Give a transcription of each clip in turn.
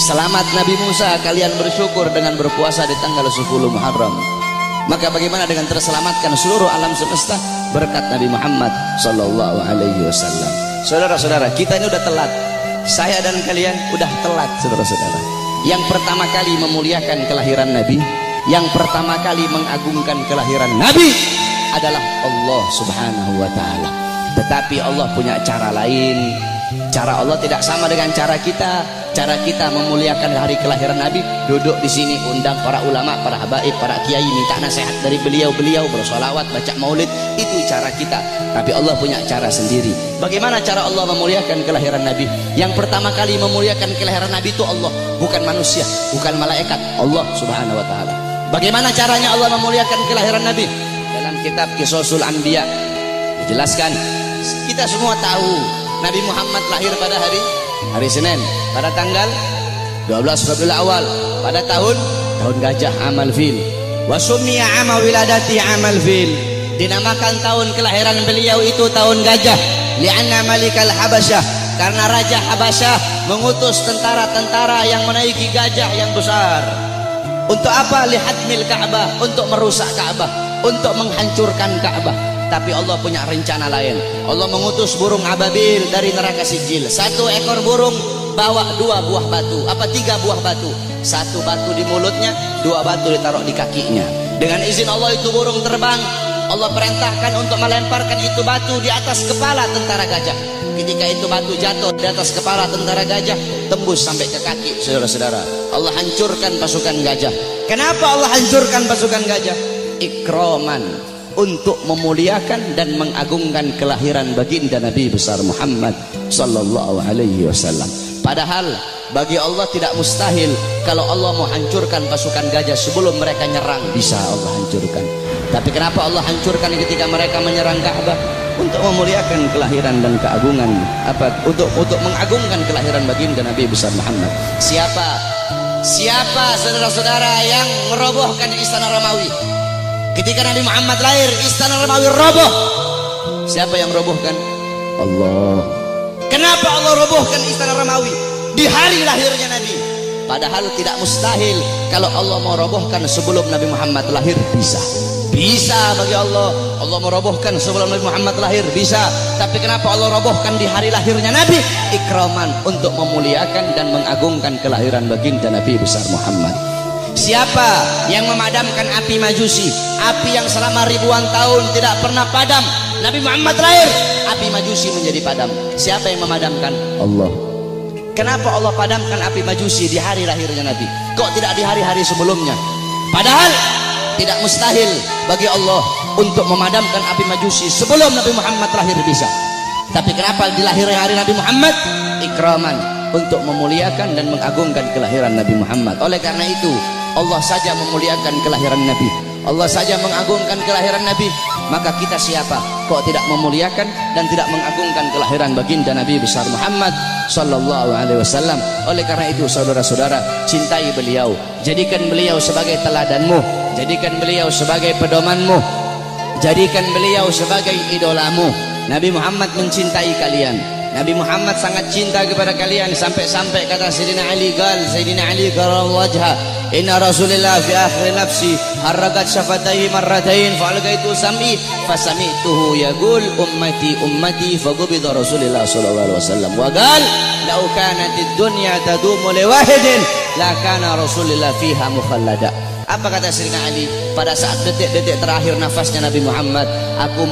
Selamat Nabi Musa, kalian bersyukur dengan berpuasa di tanggal 10 Muharram. Maka bagaimana dengan terselamatkan seluruh alam semesta berkat Nabi Muhammad sallallahu alaihi wasallam. Saudara-saudara, kita ini udah telat. Saya dan kalian udah telat, saudara-saudara. Yang pertama kali memuliakan kelahiran Nabi, yang pertama kali mengagungkan kelahiran Nabi adalah Allah Subhanahu wa taala. Tetapi Allah punya cara lain. Cara Allah tidak sama dengan cara kita. Cara kita memuliakan hari kelahiran Nabi, duduk di sini undang para ulama, para habaib, para kiai, minta nasihat dari beliau-beliau, bersolawat, baca maulid. Itu cara kita. Tapi Allah punya cara sendiri. Bagaimana cara Allah memuliakan kelahiran Nabi? Yang pertama kali memuliakan kelahiran Nabi itu Allah, bukan manusia, bukan malaikat, Allah Subhanahu wa taala. Bagaimana caranya Allah memuliakan kelahiran Nabi? Dalam kitab Qisasul Anbiya dijelaskan. Kita semua tahu Nabi Muhammad lahir pada hari Senin, pada tanggal 12 Rabiul Awal, pada tahun gajah, amal fil. Wa summiya ama wiladati amal fil. Dinamakan tahun kelahiran beliau itu tahun gajah, li'anna malikal Habasyah, karena raja Habasyah mengutus tentara-tentara yang menaiki gajah yang besar. Untuk apa? Lihadmil Ka'bah, untuk merusak Ka'bah, untuk menghancurkan Ka'bah. Tapi Allah punya rencana lain. Allah mengutus burung ababil dari neraka Sijil. Satu ekor burung bawa 2 buah batu, 3 buah batu. 1 batu di mulutnya, 2 batu ditaruh di kakinya. Dengan izin Allah itu burung terbang. Allah perintahkan untuk melemparkan itu batu di atas kepala tentara gajah. Ketika itu batu jatuh di atas kepala tentara gajah, tembus sampai ke kaki, saudara-saudara. Allah hancurkan pasukan gajah. Kenapa Allah hancurkan pasukan gajah? Ikraman, untuk memuliakan dan mengagungkan kelahiran baginda Nabi besar Muhammad sallallahu alaihi wasallam. Padahal bagi Allah tidak mustahil kalau Allah mau hancurkan pasukan gajah sebelum mereka nyerang, bisa Allah hancurkan. Tapi kenapa Allah hancurkan ketika mereka menyerang Ka'bah? Untuk memuliakan kelahiran dan keagungan, untuk mengagungkan kelahiran baginda Nabi besar Muhammad. Siapa saudara-saudara yang merobohkan istana Romawi? Ketika Nabi Muhammad lahir, istana Romawi roboh. Siapa yang merobohkan? Allah. Kenapa Allah robohkan istana Romawi di hari lahirnya Nabi? Padahal tidak mustahil kalau Allah mau robohkan sebelum Nabi Muhammad lahir, bisa. Bisa bagi Allah. Allah merobohkan sebelum Nabi Muhammad lahir, bisa. Tapi kenapa Allah robohkan di hari lahirnya Nabi? Ikraman, untuk memuliakan dan mengagungkan kelahiran baginda Nabi besar Muhammad. Siapa yang memadamkan api Majusi, api yang selama ribuan tahun tidak pernah padam? Nabi Muhammad lahir, api Majusi menjadi padam. Siapa yang memadamkan? Allah. Kenapa Allah padamkan api Majusi di hari lahirnya Nabi? Kok tidak di hari-hari sebelumnya? Padahal tidak mustahil bagi Allah untuk memadamkan api Majusi sebelum Nabi Muhammad lahir, bisa. Tapi kenapa di lahirnya hari Nabi Muhammad? Ikraman, untuk memuliakan dan mengagungkan kelahiran Nabi Muhammad. Oleh karena itu Allah saja memuliakan kelahiran Nabi, Allah saja mengagungkan kelahiran Nabi. Maka kita siapa kok tidak memuliakan dan tidak mengagungkan kelahiran baginda Nabi besar Muhammad sallallahu alaihi wasallam. Oleh karena itu saudara-saudara, cintai beliau, jadikan beliau sebagai teladanmu, jadikan beliau sebagai pedomanmu, jadikan beliau sebagai idolamu. Nabi Muhammad mencintai kalian, Nabi Muhammad sangat cinta kepada kalian, sampai-sampai kata Sayyidina Ali karramallahu wajha, inna Rasulillah fi akhir nafsi harrakat syafataihi marratain fa'algaitu sam'i fasami'tuhu yaqul ummati ummati faqubida Rasulillah sallallahu alaihi wasallam wa qala law kanatid dunya tadumu li wahidin la kana Rasulillah fiha mukhallada. Apa kata Sayyidina Ali pada saat detik-detik terakhir nafasnya Nabi Muhammad? Aku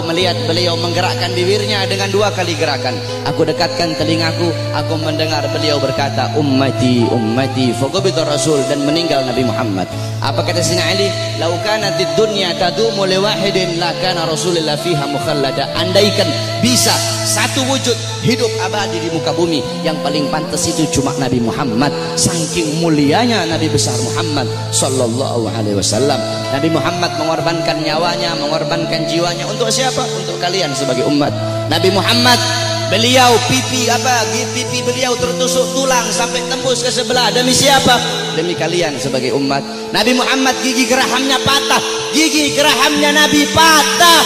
melihat beliau menggerakkan bibirnya dengan 2 kali gerakan. Aku dekatkan telingaku, aku mendengar beliau berkata ummati ummati faqubida Rasul, dan meninggal Nabi Muhammad. Apa kata Sayyidina Ali? Lau kanatid dunya tadumu li wahidin la kana Rasulullah fiha mukhallada. Andaikan bisa satu wujud hidup abadi di muka bumi, yang paling pantas itu cuma Nabi Muhammad. Saking mulianya Nabi besar Muhammad sallallahu alaihi wasallam. Nabi Muhammad mengorbankan nyawanya, mengorbankan jiwanya untuk siapa? Untuk kalian sebagai umat. Nabi Muhammad, beliau pipi beliau tertusuk tulang sampai tembus ke sebelah. Demi siapa? Demi kalian sebagai umat. Nabi Muhammad gigi gerahamnya patah, gigi gerahamnya Nabi patah.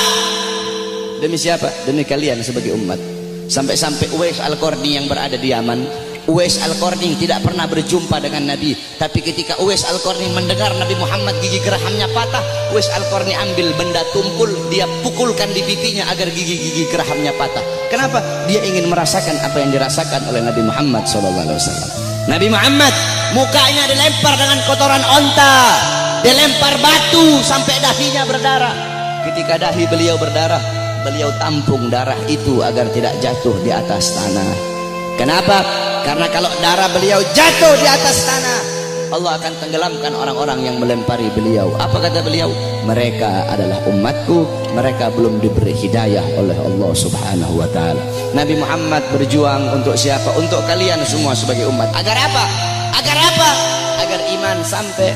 Demi siapa? Demi kalian sebagai umat. Sampai-sampai Uwais Al-Qarni yang berada di Yaman, Uwais Al-Qarni tidak pernah berjumpa dengan Nabi, tapi ketika Uwais Al-Qarni mendengar Nabi Muhammad gigi gerahamnya patah, Uwais Al-Qarni ambil benda tumpul, dia pukulkan di pipinya agar gigi-gigi gerahamnya patah. Kenapa? Dia ingin merasakan apa yang dirasakan oleh Nabi Muhammad SAW. Nabi Muhammad mukanya dilempar dengan kotoran onta, dilempar batu sampai dahinya berdarah. Ketika dahi beliau berdarah, beliau tampung darah itu agar tidak jatuh di atas tanah. Kenapa? Karena kalau darah beliau jatuh di atas tanah, Allah akan tenggelamkan orang-orang yang melempari beliau. Apa kata beliau? Mereka adalah umatku, mereka belum diberi hidayah oleh Allah Subhanahu wa ta'ala. Nabi Muhammad berjuang untuk siapa? Untuk kalian semua sebagai umat. Agar apa? Agar apa? Agar iman sampai.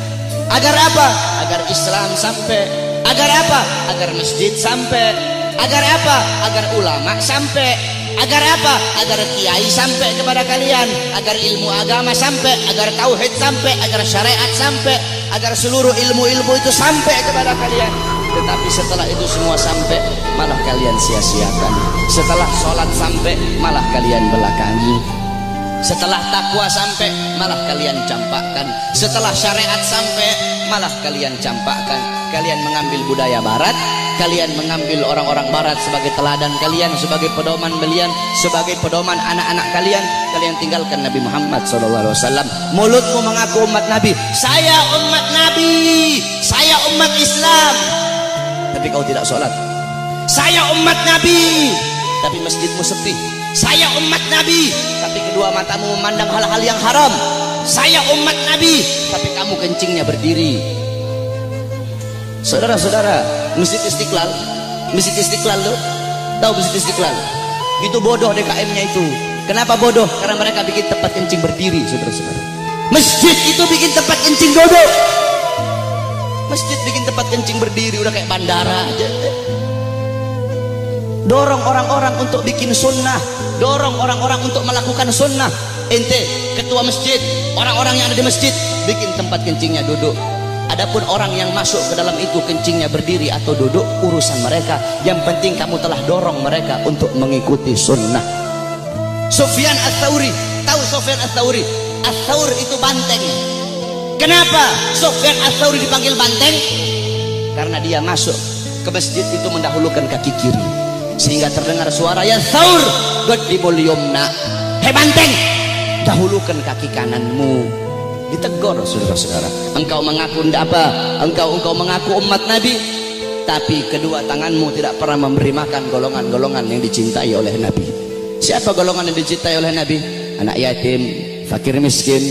Agar apa? Agar Islam sampai. Agar apa? Agar masjid sampai. Agar apa? Agar ulama sampai. Agar apa? Agar kiai sampai kepada kalian, agar ilmu agama sampai, agar tauhid sampai, agar syariat sampai, agar seluruh ilmu-ilmu itu sampai kepada kalian. Tetapi setelah itu semua sampai, malah kalian sia-siakan. Setelah sholat sampai, malah kalian belakangi. Setelah takwa sampai, malah kalian campakkan. Setelah syariat sampai, malah kalian campakkan. Kalian mengambil budaya barat, kalian mengambil orang-orang barat sebagai teladan kalian, sebagai pedoman kalian, sebagai pedoman anak-anak kalian. Kalian tinggalkan Nabi Muhammad SAW. Mulutmu mengaku umat Nabi, saya umat Nabi, saya umat Islam, tapi kau tidak sholat. Saya umat Nabi, tapi masjidmu sepi. Saya umat Nabi, tapi kedua matamu memandang hal-hal yang haram. Saya umat Nabi, tapi kamu kencingnya berdiri. Saudara-saudara, Masjid Istiqlal, Masjid Istiqlal loh, tahu Masjid Istiqlal? Itu bodoh DKM-nya itu. Kenapa bodoh? Karena mereka bikin tempat kencing berdiri, saudara-saudara. Masjid itu bikin tempat kencing duduk. Masjid bikin tempat kencing berdiri, udah kayak bandara aja. Dorong orang-orang untuk bikin sunnah, dorong orang-orang untuk melakukan sunnah. Ente, ketua masjid, orang-orang yang ada di masjid, bikin tempat kencingnya duduk. Adapun orang yang masuk ke dalam itu kencingnya berdiri atau duduk, urusan mereka. Yang penting kamu telah dorong mereka untuk mengikuti sunnah. Sufyan Ats-Tsauri, tahu Sufyan Ats-Tsauri? Ats-Tsaur itu banteng. Kenapa Sufyan Ats-Tsauri dipanggil banteng? Karena dia masuk ke masjid itu mendahulukan kaki kiri, sehingga terdengar suara ya Tsaur godimul yumna. Hei banteng, dahulukan kaki kananmu. Ditegur saudara-saudara. Engkau mengaku apa? Engkau mengaku umat Nabi, tapi kedua tanganmu tidak pernah memberi makan golongan-golongan yang dicintai oleh Nabi. Siapa golongan yang dicintai oleh Nabi? Anak yatim, fakir miskin,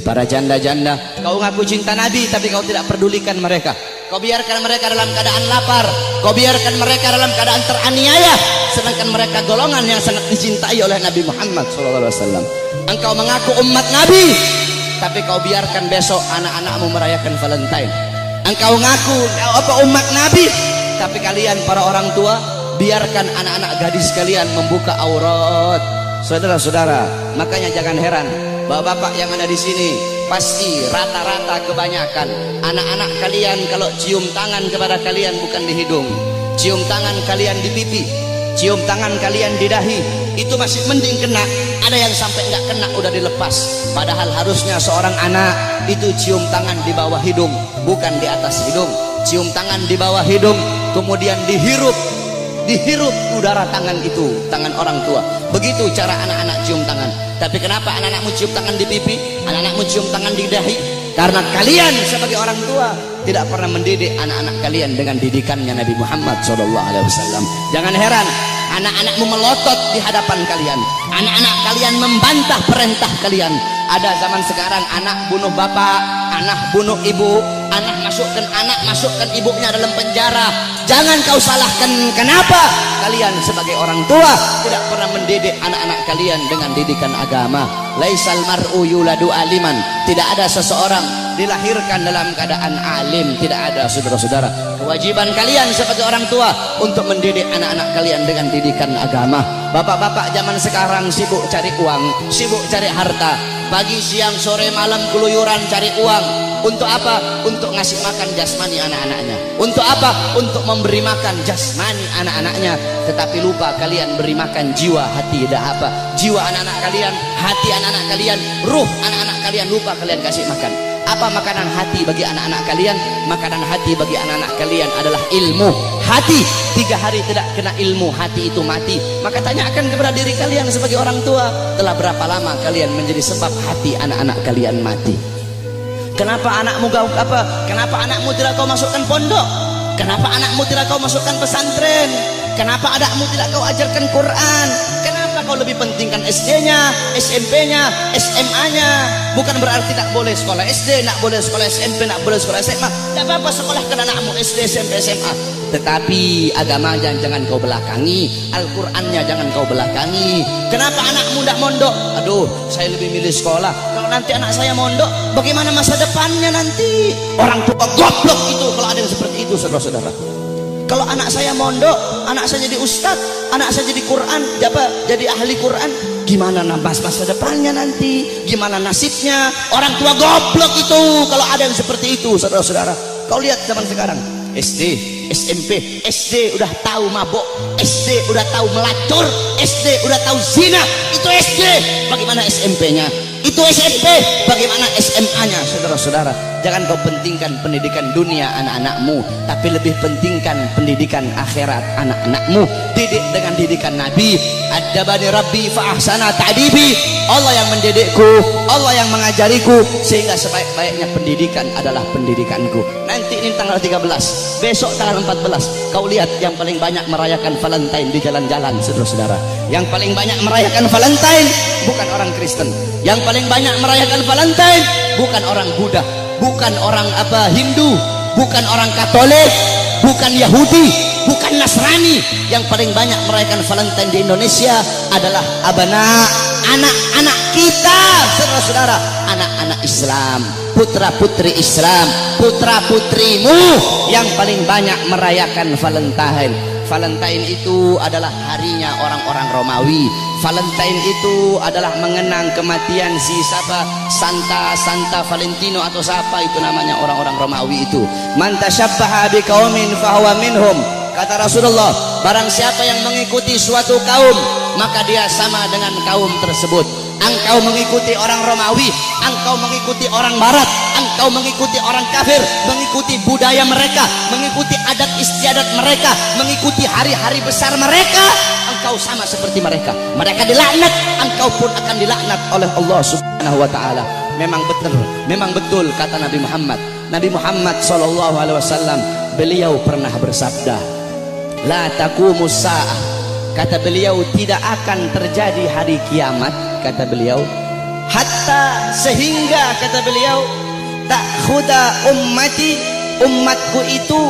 para janda-janda. Kau ngaku cinta Nabi, tapi kau tidak pedulikan mereka. Kau biarkan mereka dalam keadaan lapar, kau biarkan mereka dalam keadaan teraniaya, sedangkan mereka golongan yang sangat dicintai oleh Nabi Muhammad SAW. Engkau mengaku umat Nabi, tapi kau biarkan besok anak-anakmu merayakan Valentine. Engkau ngaku apa umat Nabi, tapi kalian para orang tua biarkan anak-anak gadis kalian membuka aurat. Saudara-saudara, makanya jangan heran bapak-bapak yang ada di sini pasti rata-rata kebanyakan anak-anak kalian kalau cium tangan kepada kalian bukan di hidung, cium tangan kalian di pipi, cium tangan kalian di dahi, itu masih mending kena. Ada yang sampai nggak kena udah dilepas. Padahal harusnya seorang anak itu cium tangan di bawah hidung, bukan di atas hidung. Cium tangan di bawah hidung, kemudian dihirup udara tangan itu, tangan orang tua. Begitu cara anak-anak cium tangan. Tapi kenapa anak-anakmu cium tangan di pipi, anak-anakmu cium tangan di dahi? Karena kalian sebagai orang tua tidak pernah mendidik anak-anak kalian dengan didikannya Nabi Muhammad SAW. Jangan heran anak-anakmu melotot di hadapan kalian, anak-anak kalian membantah perintah kalian. Ada zaman sekarang anak bunuh bapak, anak bunuh ibu, anak masukkan ibunya dalam penjara. Jangan kau salahkan kenapa kalian sebagai orang tua tidak pernah mendidik anak-anak kalian dengan didikan agama. Laisal mar'u yuladu aliman, tidak ada seseorang dilahirkan dalam keadaan alim, tidak ada. Saudara-saudara, kewajiban kalian sebagai orang tua untuk mendidik anak-anak kalian dengan didikan agama. Bapak-bapak zaman sekarang sibuk cari uang, sibuk cari harta, pagi siang sore malam keluyuran cari uang. Untuk apa? Untuk ngasih makan jasmani anak-anaknya. Untuk apa? Untuk memberi makan jasmani anak-anaknya. Tetapi lupa kalian beri makan jiwa, hati, dah apa? Jiwa anak-anak kalian, hati anak-anak kalian, ruh anak-anak kalian, lupa kalian kasih makan. Apa makanan hati bagi anak-anak kalian? Makanan hati bagi anak-anak kalian adalah ilmu. Hati 3 hari tidak kena ilmu, hati itu mati. Maka tanyakan kepada diri kalian sebagai orang tua, telah berapa lama kalian menjadi sebab hati anak-anak kalian mati? Kenapa anakmu kenapa anakmu tidak kau masukkan pondok? Kenapa anakmu tidak kau masukkan pesantren? Kenapa anakmu tidak kau ajarkan Quran? Kenapa kau lebih pentingkan SD-nya, SMP-nya, SMA-nya? Bukan berarti tak boleh sekolah SD, tak boleh sekolah SMP, tak boleh sekolah SMA. Tak apa-apa sekolahkan anakmu SD, SMP, SMA. Tetapi agama jangan kau belakangi, Al-Qurannya jangan kau belakangi. Kenapa anakmu tidak mondok? Aduh, saya lebih milih sekolah. Kalau nanti anak saya mondok, bagaimana masa depannya nanti? Orang tua goblok itu kalau ada yang seperti itu, saudara-saudara. Kalau anak saya mondok, anak saya jadi ustadz, anak saya jadi Quran, jadi ahli Quran, gimana masa depannya nanti? Gimana nasibnya? Orang tua goblok itu kalau ada yang seperti itu, saudara-saudara. Kau lihat zaman sekarang, SD, SMP, SD udah tahu mabok, SD udah tahu melacur, SD udah tahu zina. Itu SD. Bagaimana SMP-nya? Itu SMP. Bagaimana SMA-nya, saudara-saudara? Jangan kau pentingkan pendidikan dunia anak-anakmu, tapi lebih pentingkan pendidikan akhirat anak-anakmu. Didik dengan didikan Nabi. Adabani Rabbi fa ahsana ta'dibi. Allah yang mendidikku, Allah yang mengajariku, sehingga sebaik-baiknya pendidikan adalah pendidikanku. Nanti ini tanggal 13, besok tanggal 14, kau lihat yang paling banyak merayakan Valentine di jalan-jalan, saudara-saudara. Yang paling banyak merayakan Valentine bukan orang Kristen. Yang paling banyak merayakan Valentine bukan orang Buddha, bukan orang Hindu, bukan orang Katolik, bukan Yahudi, bukan Nasrani. Yang paling banyak merayakan Valentine di Indonesia adalah anak-anak kita, saudara-saudara, anak-anak Islam, putra-putri Islam, putra-putrimu yang paling banyak merayakan Valentine. Valentine itu adalah harinya orang-orang Romawi. Valentine itu adalah mengenang kematian si Santa Valentino atau siapa itu namanya orang-orang Romawi itu. Man tasyabbaha biqaumin fahuwa minhum. Kata Rasulullah, barang siapa yang mengikuti suatu kaum, maka dia sama dengan kaum tersebut. Engkau mengikuti orang Romawi, engkau mengikuti orang Barat, engkau mengikuti orang kafir, mengikuti budaya mereka, mengikuti adat istiadat mereka, mengikuti hari-hari besar mereka, engkau sama seperti mereka. Mereka dilaknat, engkau pun akan dilaknat oleh Allah Subhanahu wa taala. Memang betul kata Nabi Muhammad. Nabi Muhammad sallallahu alaihi wasallam, beliau pernah bersabda, la taqumus saah. Kata beliau, tidak akan terjadi hari kiamat, kata beliau, hatta sehingga kata beliau, ta'khuda ummati, umatku itu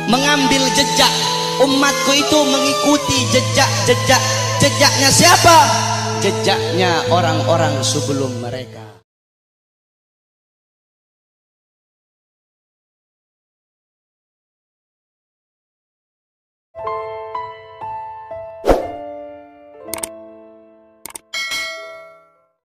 mengambil jejak, umatku itu mengikuti jejaknya siapa? Jejaknya orang-orang sebelum mereka.